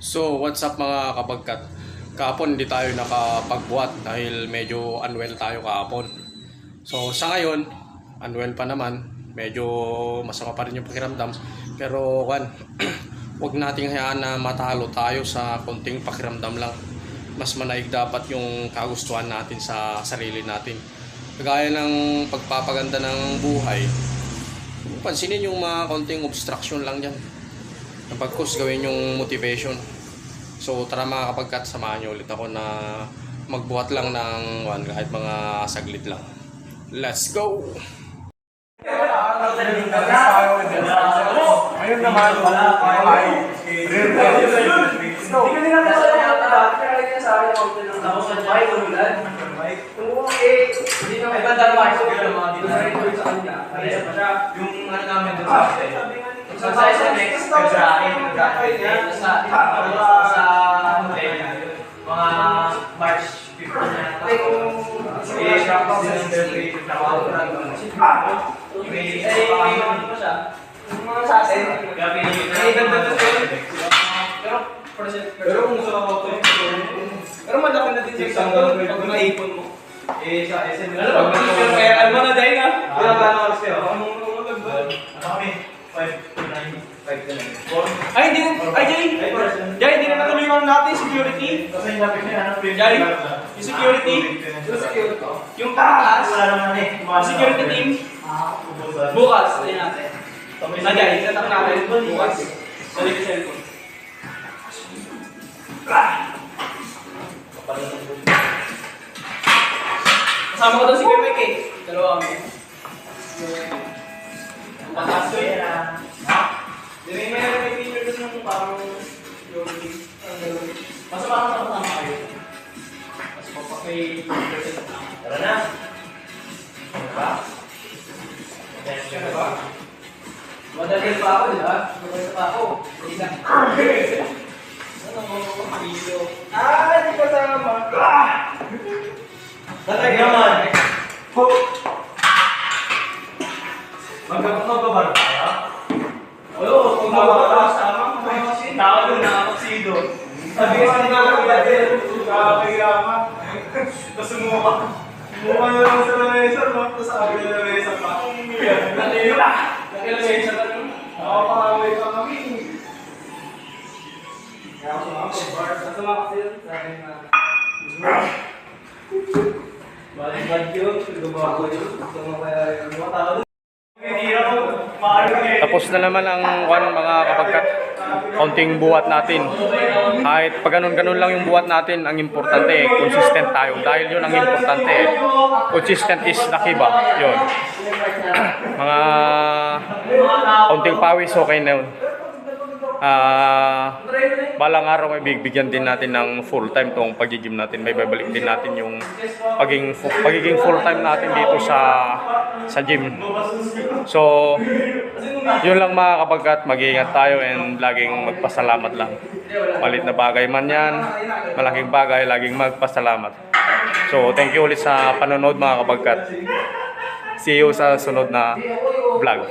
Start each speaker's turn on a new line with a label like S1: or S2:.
S1: So, what's up mga kapagkat? Kahapon hindi tayo nakapagbuhat dahil medyo unwell tayo kahapon. So, sa ngayon, unwell pa naman. Medyo masama pa rin yung pakiramdam. Pero, huwag nating hayaan na matalo tayo sa konting pakiramdam lang. Mas manaig dapat yung kagustuhan natin sa sarili natin. Kagaya ng pagpapaganda ng buhay, pansinin yung mga konting obstruction lang dyan. Pagkus gawin yung motivation. So tara mga kapagkat, samahan nyo ulit ako na magbuhat lang ng kahit mga saglit lang. Let's go!
S2: Ngayon naman, wala pa ay hindi ka nila kaya sa akin ako ng tapos sa bahay ko ulan. Kung hindi na may bandang bahay ko yung mga dito sa kanya. Kaya pa siya yung ano namin doon sa sa next sa mga March 15 na pero malaki na din sa pag naipon mo. Sa SM kaya alma na dahil ha? Pinagano ka siya. Kami 5 ay, hindi na. Ay, Jay, hindi na natuloy lang natin security. Jay, yung security. Yung taas. Security team. Bukas, ayun natin. Jay, tatap natin bukas. Sa libre cellphone. Kasama ko doon si Kuya Mike eh. Dalawa kami. Pataas ko yun ah. May picture doon ng parang security. Basta parang sama kayo. Mas papakay-percent na. Tara na. Ano ba? Ano ba? Madali pa ako, di ba? Madali pa ako. Isa. Ano mo video? Di ka sama. Tatay naman. Magbabar tayo? Oo, kung sama, tao doon nakakaksido. Sabi kasi nga lang natin, kakakayama. Tapos sumuha. Sumuha nyo lang sa lamesa, tapos sabi na lamesa pa. Nakilamesa ka nun? Nakapangaway pa kami. Kaya ako sumakot. Kasama kasi yun, sabi na. Balik-balik yun, gumawa ko yun. Gusto kaya yung mga tao doon.
S1: Tapos na naman ang mga kapagkat, kaunting buhat natin. Kahit pag ganun-ganun lang yung buhat natin, ang importante consistent tayo. Dahil yun ang importante. Consistent is the key ba? Yun. Mga kaunting pawis, okay na yun. Balang araw may bigyan din natin ng full time tong pag-gym natin. May babalik din natin yung pagiging full time natin dito sa gym. So yun lang mga kapagkat, mag-iingat tayo and laging magpasalamat lang. Malit na bagay man yan, malaking bagay, laging magpasalamat. So thank you ulit sa panonood mga kapagkat. See you sa sunod na vlog.